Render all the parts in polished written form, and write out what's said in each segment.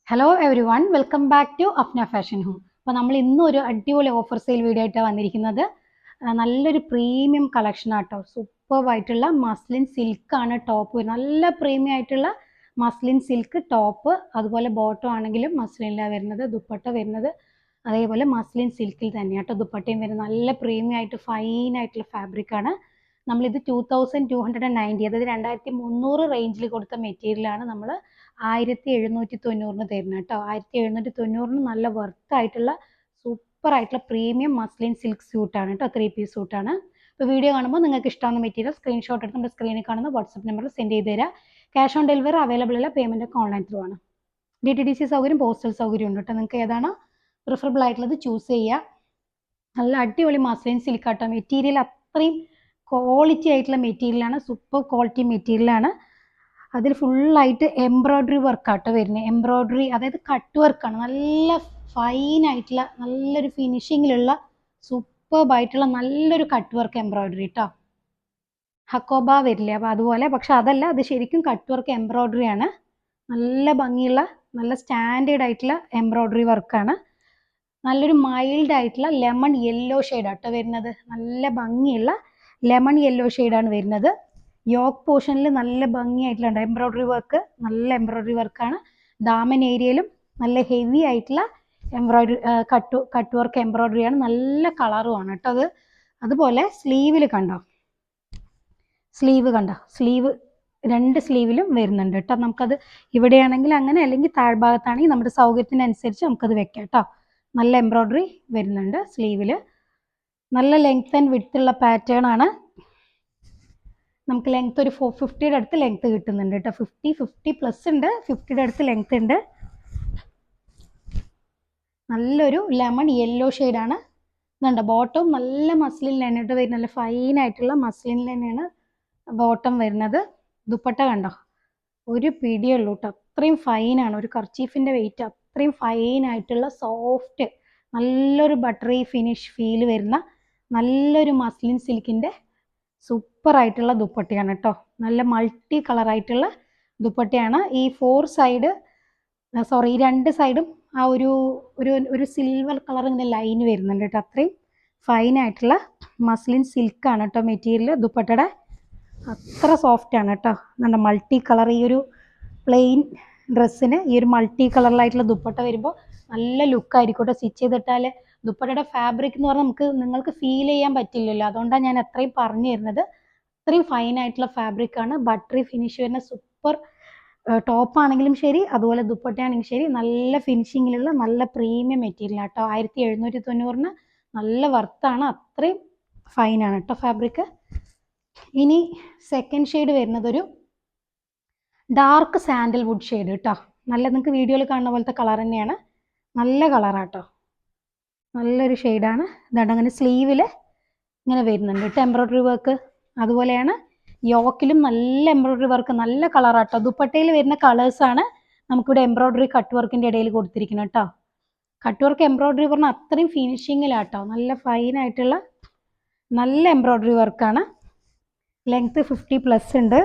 Hello everyone, welcome back to Afna fashion home. അപ്പോൾ നമ്മൾ ഇന്നും ഒരു അടിപൊളി ഓഫർ സെയിൽ വീഡിയോ ആയിട്ടാണ് വന്നിരിക്കുന്നത്. നല്ലൊരു പ്രീമിയം കളക്ഷൻ ആട്ടോ. സൂപ്പർ ആയിട്ടുള്ള മസ്ലിൻ സിൽക്കാണ് ടോപ്പ്. നല്ല പ്രീമിയം ആയിട്ടുള്ള മസ്ലിൻ സിൽക്ക് ടോപ്പ്, അതുപോലെ ബോട്ടം ആണെങ്കിലും മസ്ലിനിലാണ് വരുന്നത്. ദുപ്പട്ട വരുന്നത് അതേപോലെ മസ്ലിൻ സിൽക്കിൽ തന്നെയാട്ടോ ദുപ്പട്ടയും വരുന്നത്. നല്ല പ്രീമിയം ആയിട്ട് ഫൈൻ ആയിട്ടുള്ള ഫാബ്രിക് ആണ്. നമ്മളിത് 2290, അതായത് 2300 റേഞ്ചിൽ കൊടുത്ത മെറ്റീരിയലാണ് നമ്മൾ 1790 തരുന്നത് കേട്ടോ. 1790 നല്ല വർത്ത് ആയിട്ടുള്ള സൂപ്പർ ആയിട്ടുള്ള പ്രീമിയം മസ്ലിൻ സിൽക്ക് സ്യൂട്ടാണ് കേട്ടോ. 3 പീസ് സൂട്ടാണ്. അപ്പോൾ വീഡിയോ കാണുമ്പോൾ നിങ്ങൾക്ക് ഇഷ്ടമാകുന്ന മെറ്റീരിയൽ സ്ക്രീൻഷോട്ട് എടുത്ത് നമ്മുടെ സ്ക്രീനിൽ കാണുന്ന വാട്സപ്പ് നമ്പറിൽ സെൻഡ് ചെയ്ത് തരാം. ക്യാഷ് ഓൺ ഡെലിവറി അവൈലബിൾ അല്ല, പേയ്മെൻറ്റ് ഒക്കെ ഓൺലൈൻ ത്രൂ ആണ്. DTDC സൗകര്യം, പോസ്റ്റൽ സൗകര്യം ഉണ്ട് കേട്ടോ. നിങ്ങൾക്ക് ഏതാണോ പ്രിഫറബിൾ ആയിട്ടുള്ളത് ചൂസ് ചെയ്യുക. നല്ല അടിപൊളി മസ്ലിൻ സിൽക്ക് ആട്ടോ. മെറ്റീരിയൽ അത്രയും ക്വാളിറ്റി ആയിട്ടുള്ള മെറ്റീരിയലാണ്, സൂപ്പർ ക്വാളിറ്റി മെറ്റീരിയലാണ്. അതിൽ ഫുള്ളായിട്ട് എംബ്രോയ്ഡറി വർക്കാട്ടോ വരുന്നത്. എംബ്രോയ്ഡറി, അതായത് കട്ട് വർക്കാണ്. നല്ല ഫൈൻ ആയിട്ടുള്ള നല്ലൊരു ഫിനിഷിങ്ങിലുള്ള സൂപ്പർബായിട്ടുള്ള നല്ലൊരു കട്ട് വർക്ക് എംബ്രോയ്ഡറി കേട്ടോ. ഹക്കോബ വരില്ല, അപ്പോൾ അതുപോലെ, പക്ഷെ അതല്ല, അത് ശരിക്കും കട്ട് വർക്ക് എംബ്രോയ്ഡറി ആണ്. നല്ല ഭംഗിയുള്ള നല്ല സ്റ്റാൻഡേർഡ് ആയിട്ടുള്ള എംബ്രോയ്ഡറി വർക്കാണ്. നല്ലൊരു മൈൽഡ് ആയിട്ടുള്ള ലെമൺ യെല്ലോ ഷെയ്ഡാട്ടോ വരുന്നത്. നല്ല ഭംഗിയുള്ള ലെമൺ യെല്ലോ ഷെയ്ഡാണ് വരുന്നത്. യോക്ക് പോർഷനിൽ നല്ല ഭംഗിയായിട്ടുള്ള എംബ്രോയ്ഡറി വർക്ക്, നല്ല എംബ്രോയ്ഡറി വർക്കാണ്. ദാമൻ ഏരിയയിലും നല്ല ഹെവി ആയിട്ടുള്ള എംബ്രോയ്ഡറി കട്ട് വർക്ക് എംബ്രോയ്ഡറിയാണ്. നല്ല കളറുമാണ് കേട്ടോ അത്. അതുപോലെ സ്ലീവിൽ കണ്ടോ, സ്ലീവ് രണ്ട് സ്ലീവിലും വരുന്നുണ്ട് കേട്ടോ. നമുക്കത് ഇവിടെയാണെങ്കിൽ അങ്ങനെ, അല്ലെങ്കിൽ താഴ്ഭാഗത്താണെങ്കിൽ നമ്മുടെ സൗകര്യത്തിനനുസരിച്ച് നമുക്കത് വെക്കാം കേട്ടോ. നല്ല എംബ്രോയ്ഡറി വരുന്നുണ്ട് സ്ലീവിൽ. നല്ല ലെങ്ത് ആൻഡ് വിഡ്ത്ത് ഉള്ള പാറ്റേൺ ആണ്. നമുക്ക് ലെങ്ത് ഒരു 450യുടെ അടുത്ത് ലെങ്ത് കിട്ടുന്നുണ്ട് കേട്ടോ. 50 പ്ലസ് ഉണ്ട്, 50യുടെ അടുത്ത് ലെങ്ത് ഉണ്ട്. നല്ലൊരു ലെമൺ യെല്ലോ ഷെയ്ഡാണ്. ഇതുണ്ട് ബോട്ടം നല്ല മസ്ലിൻ തന്നെയായിട്ട് വരുന്നത്. നല്ല ഫൈൻ ആയിട്ടുള്ള മസ്ലിൻ തന്നെയാണ് ബോട്ടം വരുന്നത്. ദുപ്പട്ട കണ്ടോ, ഒരു പിടിയുള്ളൂ കേട്ടോ. അത്രയും ഫൈനാണ്. ഒരു കർച്ചീഫിൻ്റെ വെയിറ്റ് അത്രയും ഫൈൻ ആയിട്ടുള്ള സോഫ്റ്റ്, നല്ലൊരു ബട്ടറി ഫിനിഷ് ഫീൽ വരുന്ന നല്ലൊരു മസ്ലിൻ സിൽക്കിൻ്റെ സൂപ്പർ ആയിട്ടുള്ള ദുപ്പട്ടയാണ് കേട്ടോ. നല്ല മൾട്ടി കളറായിട്ടുള്ള ദുപ്പട്ടയാണ്. ഈ ഈ രണ്ട് സൈഡും ആ ഒരു ഒരു ഒരു സിൽവർ കളർ ഇങ്ങനെ ലൈൻ വരുന്നുണ്ട് കേട്ടോ. അത്രയും ഫൈൻ ആയിട്ടുള്ള മസ്ലിൻ സിൽക്കാണ് കേട്ടോ മെറ്റീരിയൽ. ദുപ്പട്ടയുടെ അത്ര സോഫ്റ്റ് ആണ് കേട്ടോ. നല്ല മൾട്ടി കളർ, ഈ ഒരു പ്ലെയിൻ ഡ്രസ്സിന് ഈ ഒരു മൾട്ടി കളറിലായിട്ടുള്ള ദുപ്പട്ട വരുമ്പോൾ നല്ല ലുക്കായിരിക്കും കേട്ടോ. സ്റ്റിച്ച് ചെയ്തിട്ടാൽ ദുപ്പട്ടയുടെ ഫാബ്രിക് എന്ന് പറഞ്ഞാൽ നിങ്ങൾക്ക് ഫീൽ ചെയ്യാൻ പറ്റില്ലല്ലോ. അതുകൊണ്ടാണ് ഞാൻ അത്രയും പറഞ്ഞു തരുന്നത്. അത്രയും ഫൈൻ ആയിട്ടുള്ള ഫാബ്രിക് ആണ്. ബട്ടറി ഫിനിഷ് വരുന്ന സൂപ്പർ ടോപ്പ് ആണെങ്കിലും ശരി, അതുപോലെ ദുപ്പട്ടയാണെങ്കിലും ശരി, നല്ല ഫിനിഷിങ്ങിലുള്ള നല്ല പ്രീമിയം മെറ്റീരിയൽ കേട്ടോ. 1790 നല്ല വർത്താണ്. അത്രയും ഫൈനാണ് കേട്ടോ ഫാബ്രിക്. ഇനി സെക്കൻഡ് ഷെയ്ഡ് വരുന്നത് ഒരു ഡാർക്ക് സാൻഡൽവുഡ് ഷെയ്ഡ് കേട്ടോ. നല്ല, നിങ്ങൾക്ക് വീഡിയോയിൽ കാണുന്ന പോലത്തെ കളർ തന്നെയാണ്. നല്ല കളറാട്ടോ, നല്ലൊരു ഷെയ്ഡാണ്. ഇതാണ്ട് അങ്ങനെ സ്ലീവിൽ ഇങ്ങനെ വരുന്നുണ്ട് കേട്ടോ എംബ്രോയ്ഡറി വർക്ക്. അതുപോലെയാണ് യോക്കിലും നല്ല എംബ്രോയ്ഡറി വർക്ക്, നല്ല കളറാട്ടോ. ദുപ്പട്ടയിൽ വരുന്ന കളേഴ്സാണ് നമുക്കിവിടെ എംബ്രോയ്ഡറി കട്ട് വർക്കിൻ്റെ ഇടയിൽ കൊടുത്തിരിക്കുന്നത് കേട്ടോ. കട്ട് വർക്ക് എംബ്രോയ്ഡറി പറഞ്ഞാൽ അത്രയും ഫിനിഷിങ്ങിലാട്ടോ. നല്ല ഫൈൻ ആയിട്ടുള്ള നല്ല എംബ്രോയ്ഡറി വർക്കാണ്. ലെങ്ത്ത് 50 പ്ലസ് ഉണ്ട്.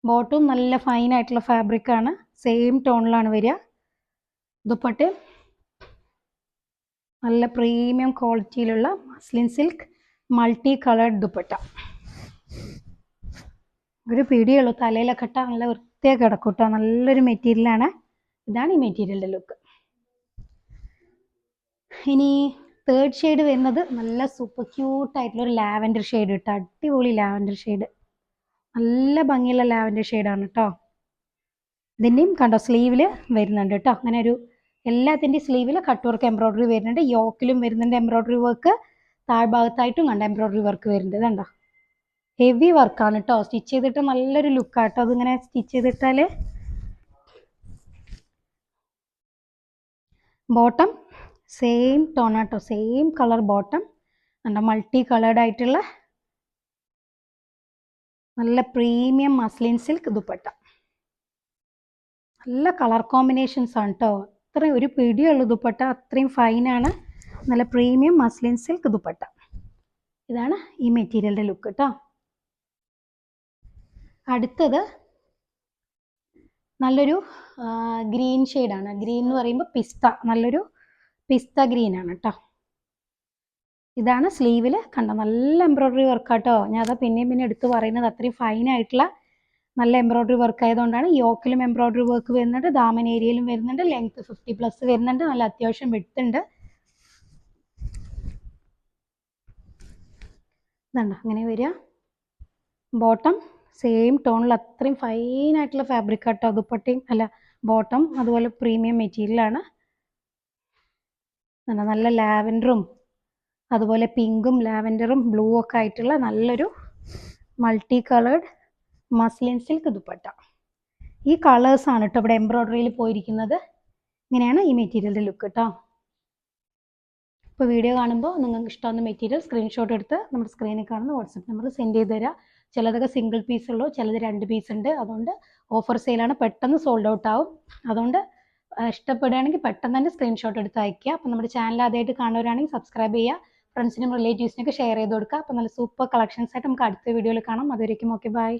ബോട്ടും നല്ല ഫൈൻ ആയിട്ടുള്ള ഫാബ്രിക്കാണ്. സെയിം ടോണിലാണ് വരിക. ദുപ്പട്ട നല്ല പ്രീമിയം ക്വാളിറ്റിയിലുള്ള muslin silk multi coloured dupatta. ഒരു പിടിയുള്ളൂ, തലയിലൊക്കെ ഇട്ടാൽ നല്ല വൃത്തിയായി കിടക്കും കേട്ടോ. നല്ലൊരു മെറ്റീരിയലാണ്. ഇതാണ് ഈ മെറ്റീരിയലിൻ്റെ ലുക്ക്. ഇനി തേർഡ് ഷെയ്ഡ് വരുന്നത് നല്ല സൂപ്പർ ക്യൂട്ടായിട്ടുള്ള ഒരു ലാവൻഡർ ഷെയ്ഡ് കേട്ടോ. അടിപൊളി ലാവൻഡർ ഷെയ്ഡ്, നല്ല ഭംഗിയുള്ള ലാവൻഡർ ഷെയ്ഡാണ് കേട്ടോ. ഇതിൻ്റെയും കണ്ടോ സ്ലീവിൽ വരുന്നുണ്ട് കേട്ടോ. അങ്ങനെ ഒരു എല്ലാത്തിൻ്റെയും സ്ലീവിൽ കട്ട് വർക്ക് എംബ്രോയ്ഡറി വരുന്നുണ്ട്. യോക്കിലും വരുന്നുണ്ട് എംബ്രോയ്ഡറി വർക്ക്. താഴ്ഭാഗത്തായിട്ടും കണ്ട എംബ്രോയ്ഡറി വർക്ക് വരുന്നുണ്ട്. ഇതുണ്ടോ, ഹെവി വർക്കാണ് കേട്ടോ. സ്റ്റിച്ച് ചെയ്തിട്ട് നല്ലൊരു ലുക്കാട്ടോ അതിങ്ങനെ സ്റ്റിച്ച് ചെയ്തിട്ടാൽ. ബോട്ടം സെയിം ടോണാട്ടോ, സെയിം കളർ ബോട്ടം. കണ്ടോ, മൾട്ടി കളേർഡ് ആയിട്ടുള്ള നല്ല പ്രീമിയം മസ്ലിൻ സിൽക്ക് ദുപ്പട്ട. നല്ല കളർ കോമ്പിനേഷൻസ് ആണ് കേട്ടോ. അത്രയും ഒരു പിടിയുള്ളൂ ദുപ്പട്ട, അത്രയും ഫൈനാണ്. നല്ല പ്രീമിയം മസ്ലിൻ സിൽക്ക് ദുപ്പട്ട. ഇതാണ് ഈ മെറ്റീരിയലിൻ്റെ ലുക്ക് കേട്ടോ. അടുത്തത് നല്ലൊരു ഗ്രീൻ ഷെയ്ഡാണ്. ഗ്രീൻ എന്ന് പറയുമ്പോൾ പിസ്ത, നല്ലൊരു പിസ്ത ഗ്രീനാണ് കേട്ടോ. ഇതാണ് സ്ലീവിൽ കണ്ടോ, നല്ല എംബ്രോയ്ഡറി വർക്കാട്ടോ. ഞാൻ അതാ പിന്നെയും എടുത്ത് പറയുന്നത്, അത്രയും ഫൈനായിട്ടുള്ള നല്ല എംബ്രോയ്ഡറി വർക്ക് ആയതുകൊണ്ടാണ്. യോക്കിലും എംബ്രോയ്ഡറി വർക്ക് വരുന്നുണ്ട്, ദാമൻ ഏരിയയിലും വരുന്നുണ്ട്, ലെങ്ത് 50+ വരുന്നുണ്ട്, നല്ല അത്യാവശ്യം വിടുത്തുണ്ട്. ഇതുണ്ടോ അങ്ങനെ വരിക. ബോട്ടം സെയിം ടോണിൽ അത്രയും ഫൈനായിട്ടുള്ള ഫാബ്രിക് ആട്ടോ. ദുപ്പട്ടയും അല്ല ബോട്ടം അതുപോലെ പ്രീമിയം മെറ്റീരിയലാണ്. നല്ല ലാവൻഡറും അതുപോലെ പിങ്കും ലാവൻഡറും ബ്ലൂ ഒക്കെ ആയിട്ടുള്ള നല്ലൊരു multi coloured muslin silk dupatta. ഈ കളേഴ്സാണ് കേട്ടോ ഇവിടെ എംബ്രോയ്ഡറിയിൽ പോയിരിക്കുന്നത്. ഇങ്ങനെയാണ് ഈ മെറ്റീരിയലിൻ്റെ ലുക്ക് കേട്ടോ. ഇപ്പോൾ വീഡിയോ കാണുമ്പോൾ നിങ്ങൾക്ക് ഇഷ്ടമാകുന്ന മെറ്റീരിയൽ സ്ക്രീൻഷോട്ട് എടുത്ത് നമ്മുടെ സ്ക്രീനിൽ കാണുന്ന വാട്സപ്പ് നമ്പറിൽ സെൻഡ് ചെയ്ത് തരാം. ചിലതൊക്കെ സിംഗിൾ പീസ് ഉള്ളൂ, ചിലത് 2 പീസ് ഉണ്ട്. അതുകൊണ്ട് ഓഫർ സെയിലാണ്, പെട്ടെന്ന് സോൾഡ് ഔട്ട് ആവും. അതുകൊണ്ട് ഇഷ്ടപ്പെടുകയാണെങ്കിൽ പെട്ടെന്ന് തന്നെ സ്ക്രീൻഷോട്ട് എടുത്ത് അയയ്ക്കുക. അപ്പോൾ നമ്മുടെ ചാനൽ ആദ്യമായിട്ട് കാണുന്നവരാണെങ്കിൽ സബ്സ്ക്രൈബ് ചെയ്യുക, ഫ്രണ്ട്സിനും റിലേറ്റീവ്സിനൊക്കെ ഷെയർ ചെയ്ത് കൊടുക്കുക. അപ്പോൾ നല്ല സൂപ്പർ കളക്ഷൻസ് ആയിട്ട് നമുക്ക് അടുത്ത വീഡിയോയിൽ കാണാം. അതുവരേക്കും ഓക്കെ, ബൈ.